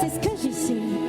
C'est ce que je sais.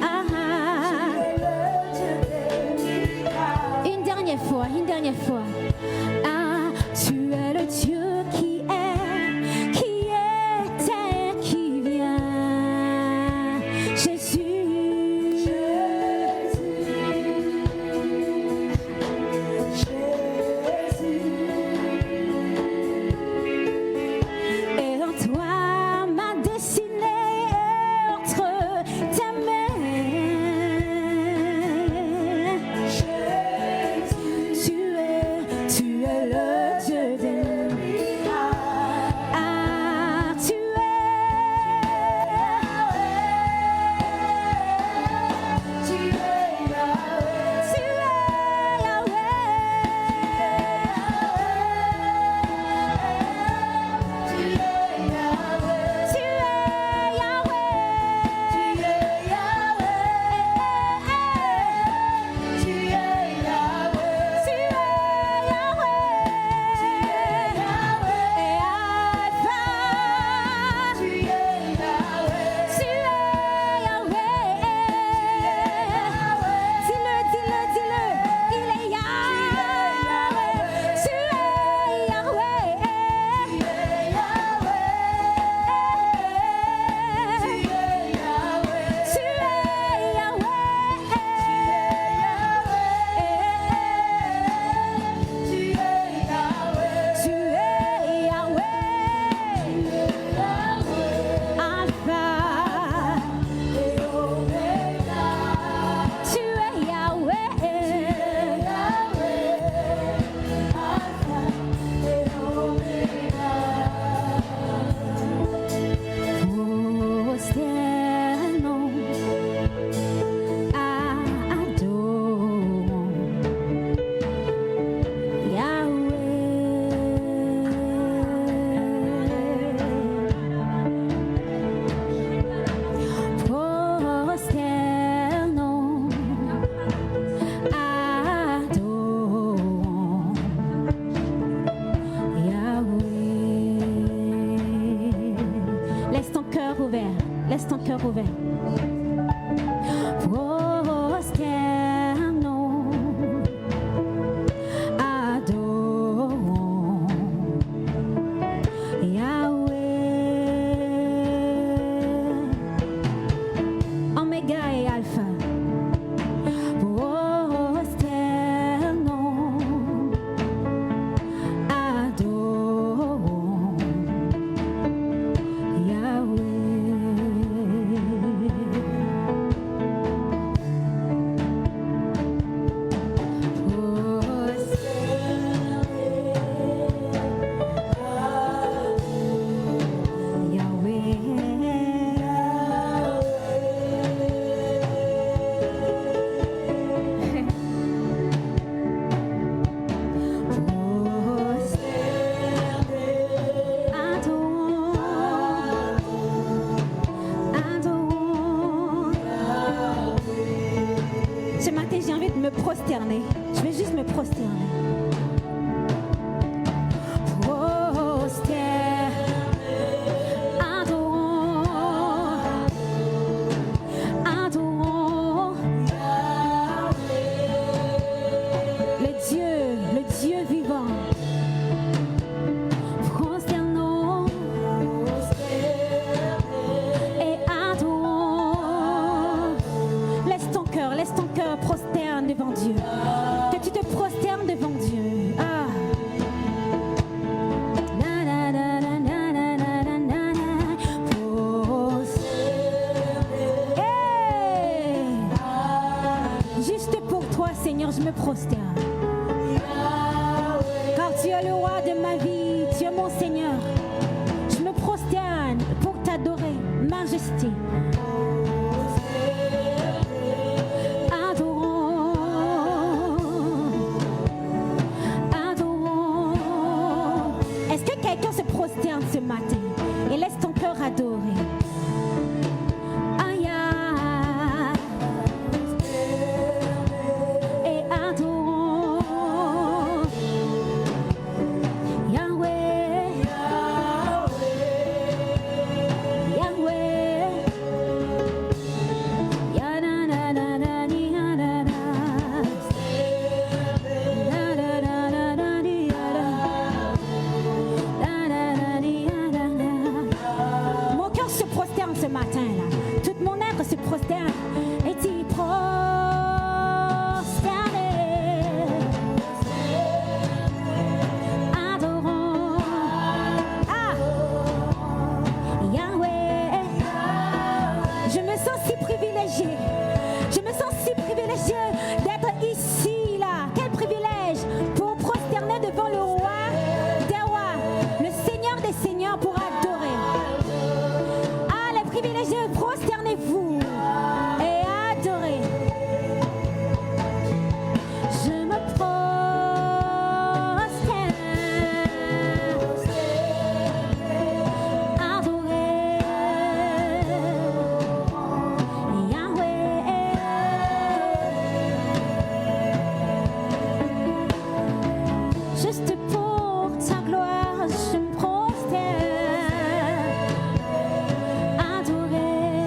laisse ton cœur ouvert. Prosternons, adorons Yahweh. Oméga et Alpha. Prosternons, adorons Yahweh. Ce matin, j'ai envie de me prosterner. Je vais juste me prosterner. Adorons le Dieu vivant. Prosternons et adorons. Laisse ton cœur prosterne devant Dieu. Que tu te prosternes devant Dieu. Ah. Juste pour toi, Seigneur, je me prosterne. Car tu es le roi de ma vie, tu es mon Seigneur. Je me prosterne pour t'adorer, majesté. Adorons. Est-ce que quelqu'un se prosterne ce matin et laisse ton cœur adorer? Et adorons Yahweh, Yahweh, Yanananani, yanana. Mon cœur se prosterne ce matin-là. Tout mon être se prosterne. Et t'y prosterner. Adorons. Ah! Yahweh. Je me sens si privilégiée. Je me sens si privilégiée d'être ici, là. Quel privilège pour prosterner devant le roi des rois, le Seigneur des seigneurs, pour adorer. Ah, les privilégiés, prosternez-vous et adorez. Je me prosterne, adorer Yahweh. Juste pour ta gloire, je me prosterne, adorer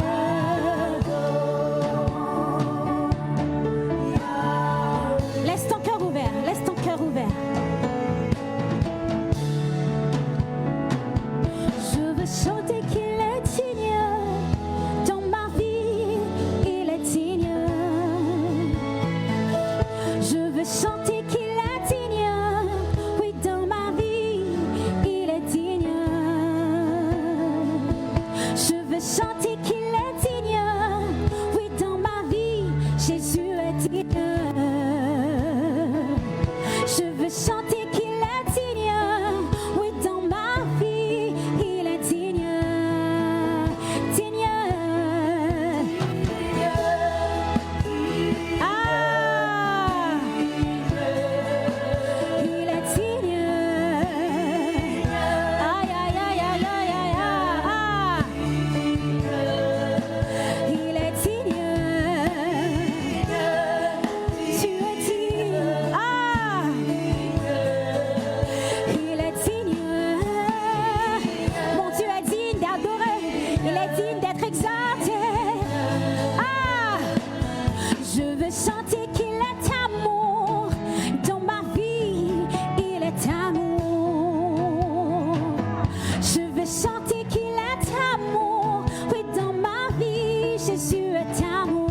Jésus est amour.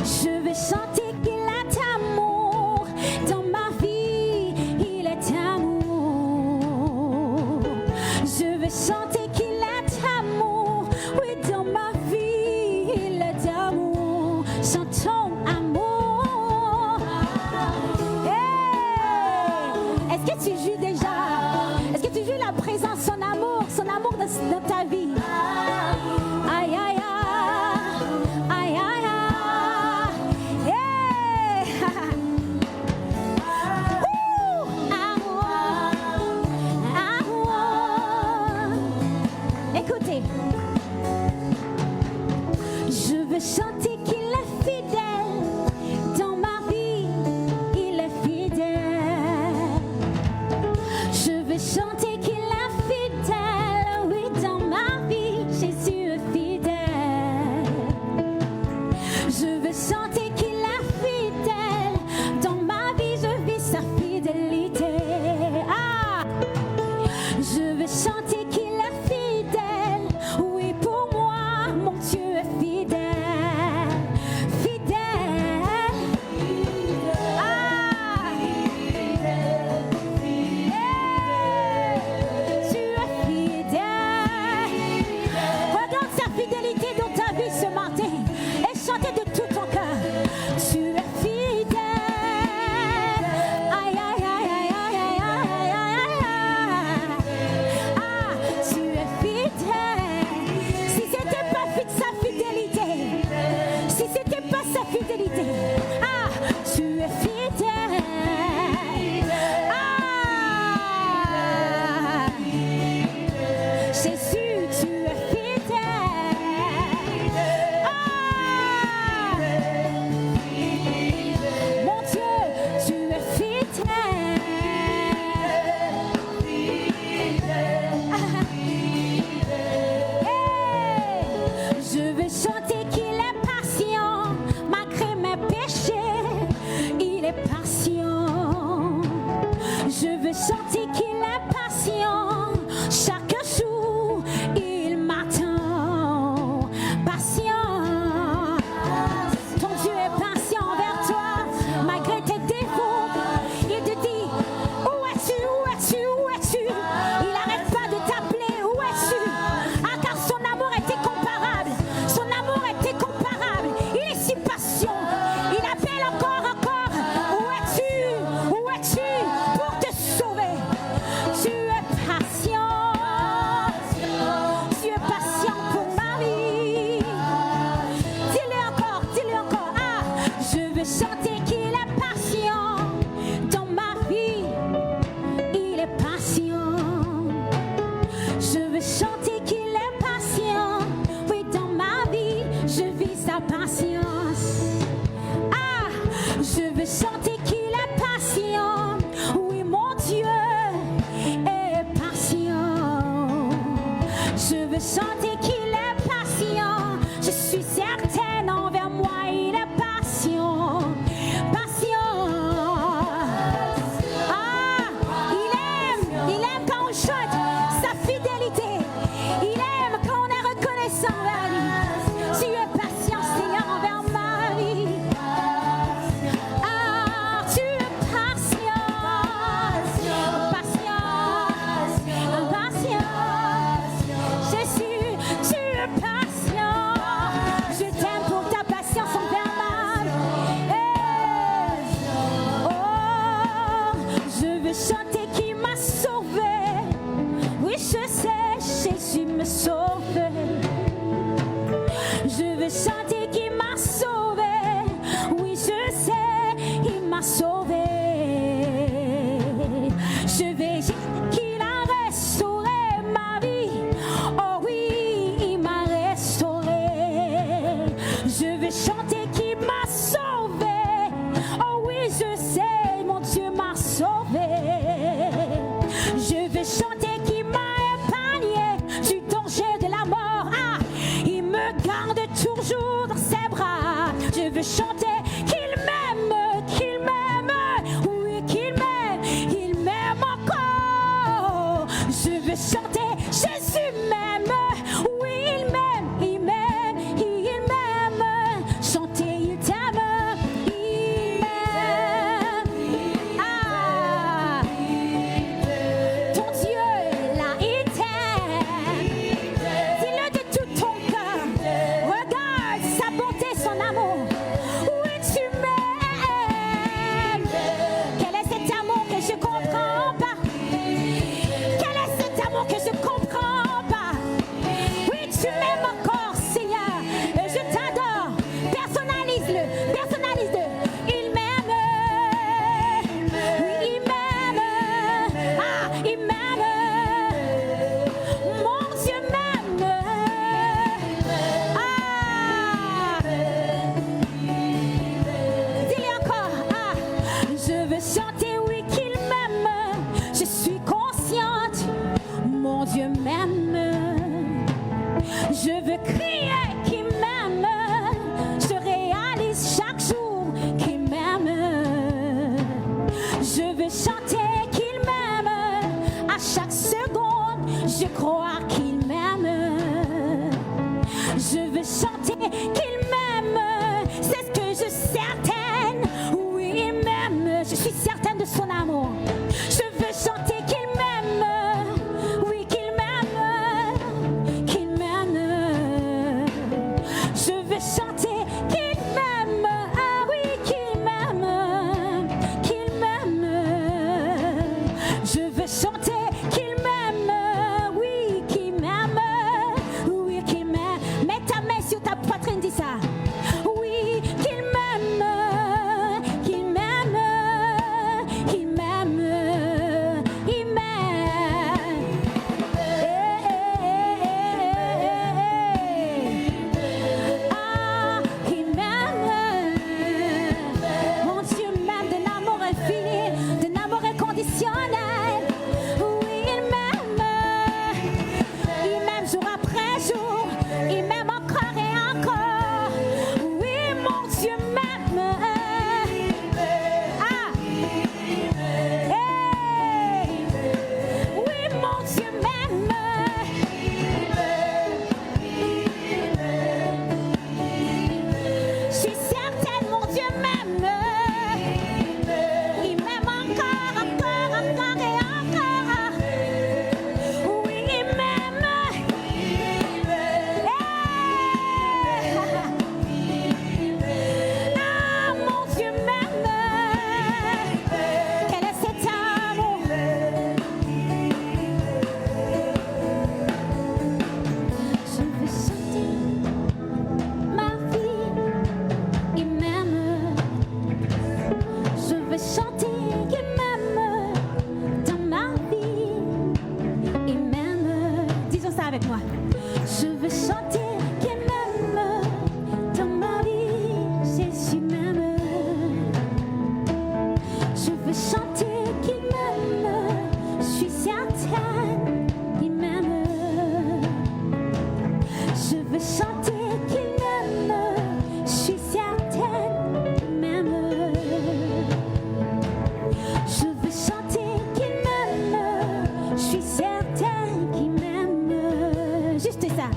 Je vais chanter qu'il est amour. Dans ma vie, il est amour. Je vais chanter qu'il est amour. Oui, dans ma vie, il est amour. Chantons amour. Hey! Est-ce que tu joues déjà? Est-ce que tu joues la présence, son amour dans ta vie? Aïe, aïe, aïe, aïe, aïe, aïe. Hey! Amour, amour. Écoutez, je veux chanter qu'il est fidèle. Dans ma vie, il est fidèle. Je veux chanter qu'il est fidèle. Oui, dans ma vie, Jésus est fidèle. Je veux chanter qu'il est fidèle. Dans ma vie, je vis sa fidélité. Ah! Je veux chanter qu'il est fidèle. Oui, pour moi, mon Dieu est fidèle. Fidèle. Ah! Tu es fidèle. Regarde sa fidélité dans ta vie ce matin et chantez de tout ton cœur. Tu es fidèle. Aïe, aïe, aïe, aïe, aïe, aïe, aïe, aïe, aïe. Ah, tu es fidèle. Si c'était pas sa fidélité, si c'était pas sa fidélité, ah, tu es fidèle. Ah, Jésus, tu es fidèle. Ah, mon Dieu, tu es fidèle. Hey! Je veux chanter qu'il est patient malgré mes péchés. Il est patient. Je veux chanter qu'il est patient. Chaque jour, il m'attend. Patient. Ton Dieu est patient envers toi, malgré tes défauts. Il te dit, où es-tu, où es-tu, où es-tu? Il n'arrête pas de t'appeler, où es-tu? Ah, car son amour est incomparable. Son amour est incomparable. Il est si patient. Il appelle encore, encore. Où es-tu? Où es-tu? Pour te sauver. Tu es patient. Tu es patient pour ma vie. Dis-le encore, dis-le encore. Ah, je veux chanter qu'il est patient. Dans ma vie, il est patient. Je veux chanter qu'il est patient. Oui, dans ma vie, je vis sa patience. Ah, je veux chanter qu'il est patient. Oui, mon Dieu est patient. Je veux chanter qu'il est patient. Je suis certaine envers moi, il est patient. Patient. Ah, il aime quand on chante sa fidélité. Il aime quand on est reconnaissant envers lui. Tu es patient, Seigneur, envers ma vie. Ah, tu es patient. Patient. Patient. Jésus, tu es patient. Je t'aime pour ta patience envers ma vie. Oh, je veux chanter qui m'a sauvé. Oui, je sais, Jésus me sauve. Je veux chanter qui m'a sauvé. Oui, je sais, il m'a sauvé. Je vais dire qu'il a restauré ma vie. Oh oui, il m'a restauré. Je vais chanter qu'il m'a sauvé. Oh oui, je sais, mon Dieu m'a sauvé. Je vais chanter qu'il m'a épargné du danger de la mort. Ah, il me garde toujours dans ses bras. Je veux chanter qu'il m'aime, oui qu'il m'aime, il m'aime encore. Je veux chanter Jésus m'aime, oui il m'aime, il veux crier qu'il m'aime. Je réalise chaque jour qu'il m'aime. Je veux chanter qu'il m'aime. À chaque seconde, je crois qu'il m'aime. Je veux chanter qu'il m'aime. C'est ce que je suis certaine. Oui, il m'aime. Je suis certaine de son amour. Je veux chanter qu'il m'aime. Oui, qu'il m'aime. Qu'il m'aime. Je veux chanter qu'il m'aime. Ah oui, qu'il m'aime. Qu'il m'aime. Je veux chanter qu'il m'aime. Oui, qu'il m'aime. Oui, qu'il m'aime. Mets ta main sur ta poitrine, dis ça. Oui, qu'il m'aime. Qu'il m'aime. Qu'il m'aime. Il m'aime. Ah, il m'aime. Mon Dieu m'aime d'un amour infini, d'un amour inconditionnel. Oui, il m'aime. Il m'aime jour après jour. Il m'aime encore et encore. Oui, mon Dieu m'aime. Ah. Hey. Oui, mon Dieu m'aime. Je suis certaine, mon Dieu m'aime. Il m'aime encore, encore, encore et encore. Oui, il m'aime. Ah, mon Dieu m'aime. Quel est cet amour? Je veux chanter ma vie. Il m'aime. Je veux chanter qu'il m'aime dans ma vie. Il m'aime. Disons ça avec moi. Je veux chanter qu'il m'aime dans ma vie. Jésus m'aime. Je veux chanter qu'il m'aime. Je suis certaine qu'il m'aime. Je veux chanter qu'il m'aime. Je suis certaine qu'il m'aime. Je veux chanter qu'il m'aime. Je suis certaine qu'il m'aime. Juste ça.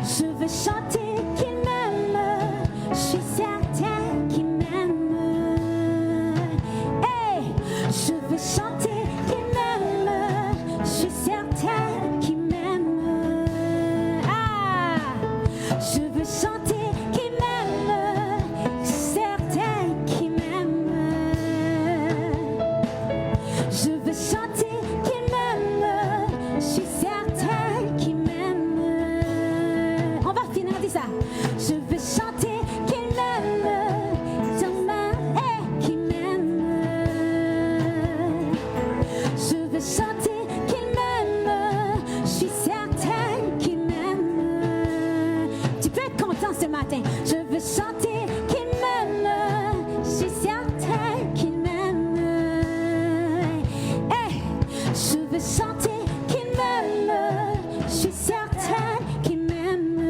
Je veux chanter qu'il m'aime. Je suis certaine qu'il m'aime. Hey! Je veux chanter qu'il m'aime. Je suis certaine qu'il m'aime. Ah! Je veux chanter qu'il m'aime. Certaine qu'il m'aime. Je veux chanter qu'il m'aime. Je suis certaine qu'il m'aime. On va finir, dis ça. Je veux chanter qu'il m'aime. Dans ma qu'il m'aime. Je veux chanter qu'il m'aime. Je suis certaine qu'il m'aime. Tu peux être content ce matin. Je veux chanter qu'il m'aime. Je suis certaine qu'il m'aime. Hey, je veux chanter qu'il m'aime. Je suis certaine qu'il m'aime.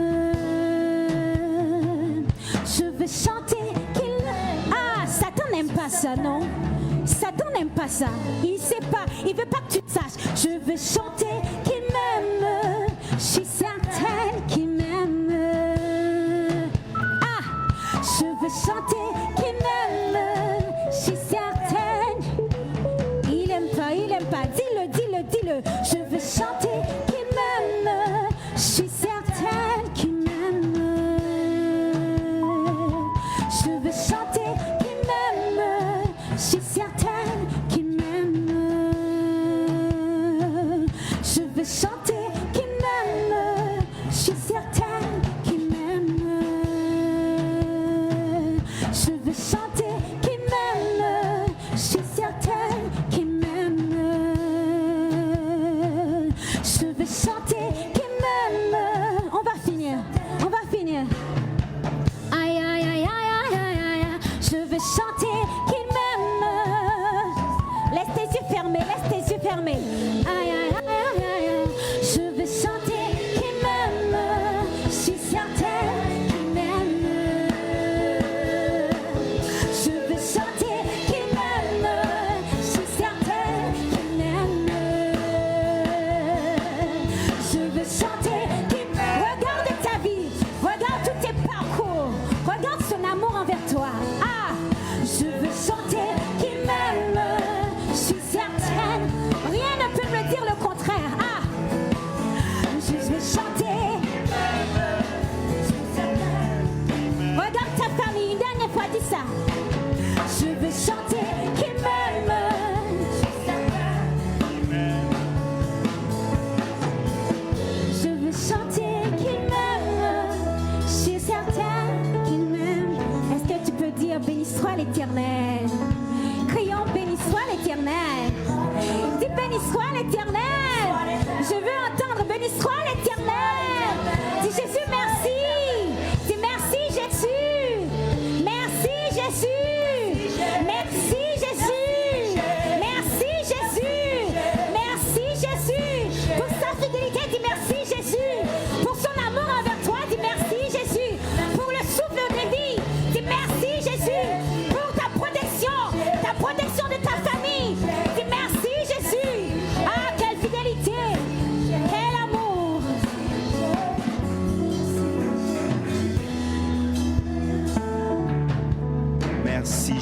Je veux chanter qu'il m'aime. Ah, Satan n'aime pas ça, non? Satan n'aime pas ça. Il sait pas. Il veut pas que tu le saches. Je veux chanter qu'il m'aime. Je suis certaine qu'il m'aime. Ah, je veux chanter qu'il m'aime. Je suis certaine. Il aime pas, il aime pas. Dis-le, dis-le, dis-le. Je veux chanter qu'il m'aime. Je suis certaine qu'il m'aime. Je veux chanter qu'il m'aime. Je suis certaine qu'il m'aime. Je veux chanter qu'il m'aime. Je suis certaine qu'il m'aime. Je veux chanter qu'il m'aime. Je suis certaine qu'il m'aime. Je veux chanter qu'il m'aime. On va finir. On va finir. Aïe, aïe, aïe, aïe, aïe, aïe, aïe. Je veux chanter qu'il m'aime. Laisse tes yeux fermés, laisse tes yeux fermés. Aïe, aïe, aïe, aïe, aïe. Je veux chanter qu'il m'aime.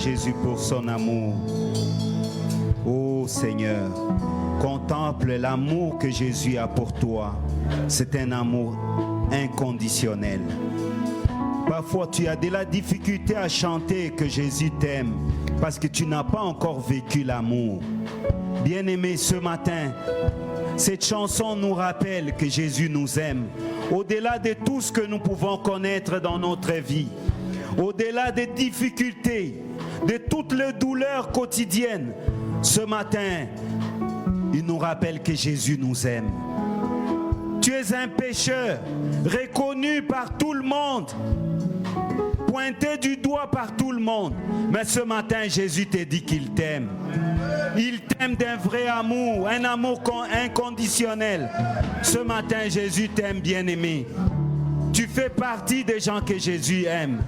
Jésus pour son amour. Oh Seigneur, contemple l'amour que Jésus a pour toi. C'est un amour inconditionnel. Parfois, tu as de la difficulté à chanter que Jésus t'aime parce que tu n'as pas encore vécu l'amour. Bien-aimé, ce matin, cette chanson nous rappelle que Jésus nous aime. Au-delà de tout ce que nous pouvons connaître dans notre vie, au-delà des difficultés, de toutes les douleurs quotidiennes, ce matin, il nous rappelle que Jésus nous aime. Tu es un pécheur, reconnu par tout le monde, pointé du doigt par tout le monde. Mais ce matin, Jésus te dit qu'il t'aime. Il t'aime d'un vrai amour, un amour inconditionnel. Ce matin, Jésus t'aime, bien-aimé. Tu fais partie des gens que Jésus aime.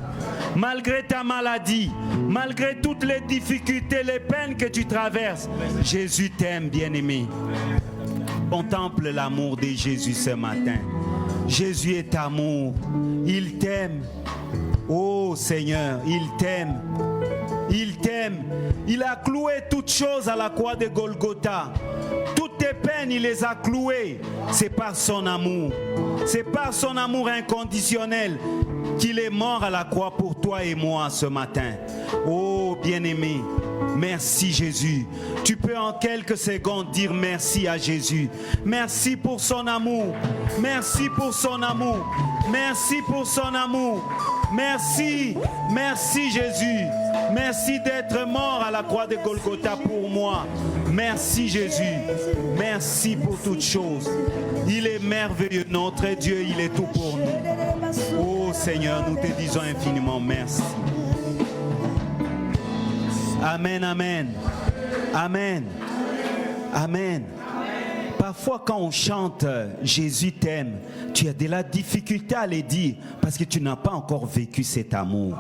Malgré ta maladie, malgré toutes les difficultés, les peines que tu traverses, Jésus t'aime, bien-aimé. Contemple l'amour de Jésus ce matin. Jésus est amour. Il t'aime. Oh Seigneur, il t'aime. Il t'aime. Il a cloué toutes choses à la croix de Golgotha. Toutes tes peines, il les a clouées. C'est par son amour. C'est par son amour inconditionnel qu'il est mort à la croix pour toi et moi ce matin. Oh bien-aimé, merci Jésus. Tu peux en quelques secondes dire merci à Jésus. Merci pour son amour. Merci pour son amour. Merci pour son amour. Merci, merci Jésus. Merci d'être mort à la croix de Golgotha pour moi. Merci Jésus. Merci pour toutes choses. Il est merveilleux. Notre Dieu, il est tout pour nous. Oh Seigneur, nous te disons infiniment merci. Amen, amen. Amen. Amen. Parfois quand on chante « Jésus t'aime », tu as de la difficulté à le dire parce que tu n'as pas encore vécu cet amour.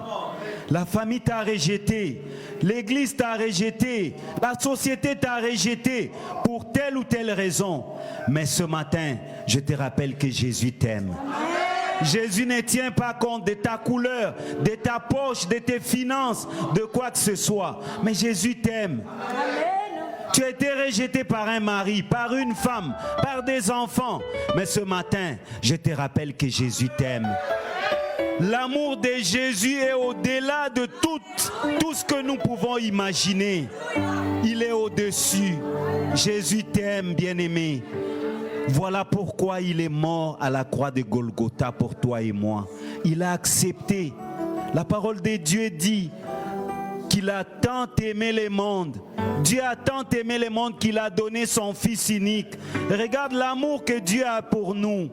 La famille t'a rejeté, l'église t'a rejeté, la société t'a rejeté pour telle ou telle raison. Mais ce matin, je te rappelle que Jésus t'aime. Jésus ne tient pas compte de ta couleur, de ta poche, de tes finances, de quoi que ce soit. Mais Jésus t'aime. Tu as été rejeté par un mari, par une femme, par des enfants. Mais ce matin, je te rappelle que Jésus t'aime. L'amour de Jésus est au-delà de tout ce que nous pouvons imaginer. Il est au-dessus. Jésus t'aime, bien-aimé. Voilà pourquoi il est mort à la croix de Golgotha pour toi et moi. Il a accepté. La parole de Dieu dit qu'il a tant aimé le monde. Dieu a tant aimé le monde qu'il a donné son Fils unique. Regarde l'amour que Dieu a pour nous.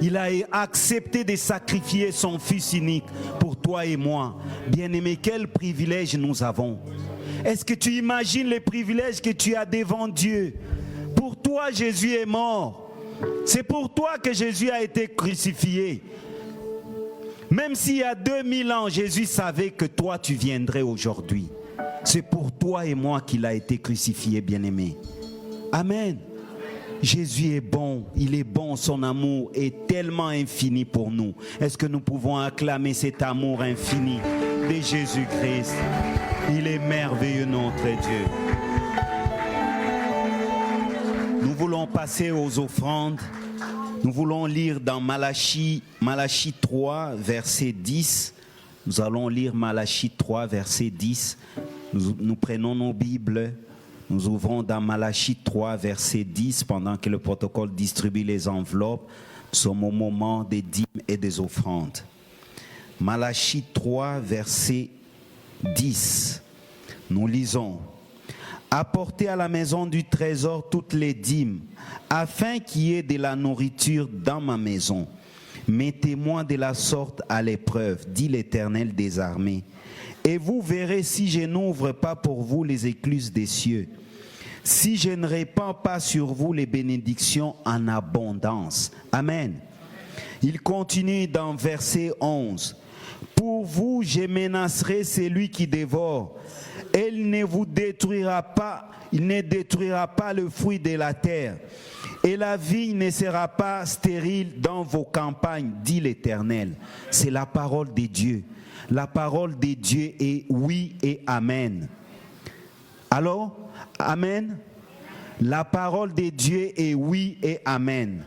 Il a accepté de sacrifier son Fils unique pour toi et moi. Bien-aimé, quel privilège nous avons. Est-ce que tu imagines les privilèges que tu as devant Dieu? Pour toi, Jésus est mort. C'est pour toi que Jésus a été crucifié. Même s'il y a 2000 ans, Jésus savait que toi, tu viendrais aujourd'hui. C'est pour toi et moi qu'il a été crucifié, bien-aimé. Amen. Jésus est bon, il est bon, son amour est tellement infini pour nous. Est-ce que nous pouvons acclamer cet amour infini de Jésus-Christ? Il est merveilleux, notre Dieu. Nous voulons passer aux offrandes. Nous voulons lire dans Malachie 3, verset 10. Nous allons lire Malachie 3, verset 10. Nous prenons nos Bibles. Nous ouvrons dans Malachie 3, verset 10, pendant que le protocole distribue les enveloppes. Nous sommes au moment des dîmes et des offrandes. Malachie 3, verset 10. Nous lisons. Apportez à la maison du trésor toutes les dîmes, afin qu'il y ait de la nourriture dans ma maison. Mettez-moi de la sorte à l'épreuve, dit l'Éternel des armées. Et vous verrez si je n'ouvre pas pour vous les écluses des cieux, si je ne répands pas sur vous les bénédictions en abondance. Amen. Il continue dans verset 11. Pour vous, je menacerai celui qui dévore. Il ne détruira pas le fruit de la terre. Et la vigne ne sera pas stérile dans vos campagnes, dit l'Éternel. C'est la parole de Dieu. La parole de Dieu est oui et amen. Alors, amen. La parole de Dieu est oui et amen.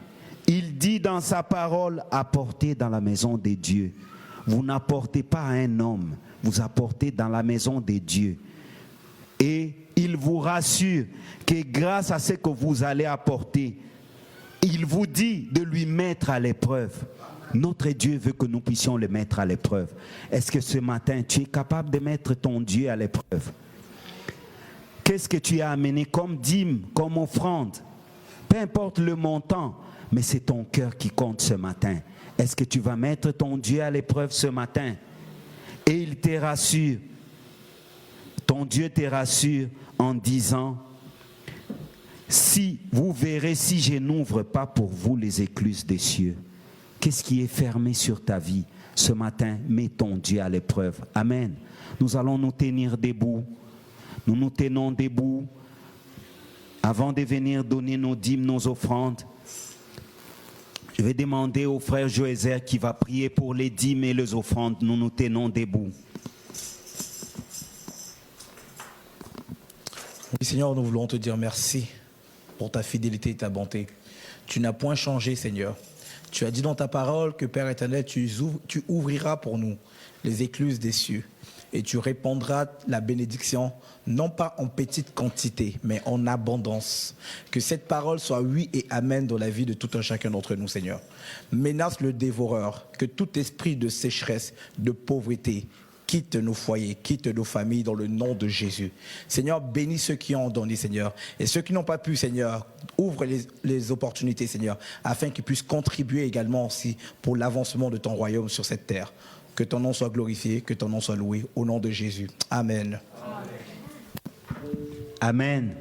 Il dit dans sa parole, apportez dans la maison de Dieu. Vous n'apportez pas à un homme, vous apportez dans la maison de Dieu. Et il vous rassure que grâce à ce que vous allez apporter, il vous dit de lui mettre à l'épreuve. Notre Dieu veut que nous puissions le mettre à l'épreuve. Est-ce que ce matin, tu es capable de mettre ton Dieu à l'épreuve? Qu'est-ce que tu as amené comme dîme, comme offrande? Peu importe le montant, mais c'est ton cœur qui compte ce matin. Est-ce que tu vas mettre ton Dieu à l'épreuve ce matin? Et il te rassure. Ton Dieu te rassure en disant, si vous verrez, si je n'ouvre pas pour vous les écluses des cieux, qu'est-ce qui est fermé sur ta vie? Ce matin, mets ton Dieu à l'épreuve. Amen. Nous allons nous tenir debout. Nous nous tenons debout avant de venir donner nos dîmes, nos offrandes. Je vais demander au frère Joézer qui va prier pour les dîmes et les offrandes. Nous nous tenons debout. Oui, Seigneur, nous voulons te dire merci pour ta fidélité et ta bonté. Tu n'as point changé, Seigneur. Tu as dit dans ta parole que, Père éternel, tu ouvriras pour nous les écluses des cieux et tu répandras la bénédiction, non pas en petite quantité, mais en abondance. Que cette parole soit oui et amen dans la vie de tout un chacun d'entre nous, Seigneur. Menace le dévoreur, que tout esprit de sécheresse, de pauvreté, quitte nos foyers, quitte nos familles dans le nom de Jésus. Seigneur, bénis ceux qui ont donné, Seigneur. Et ceux qui n'ont pas pu, Seigneur, ouvre les opportunités, Seigneur, afin qu'ils puissent contribuer également aussi pour l'avancement de ton royaume sur cette terre. Que ton nom soit glorifié, que ton nom soit loué, au nom de Jésus. Amen. Amen.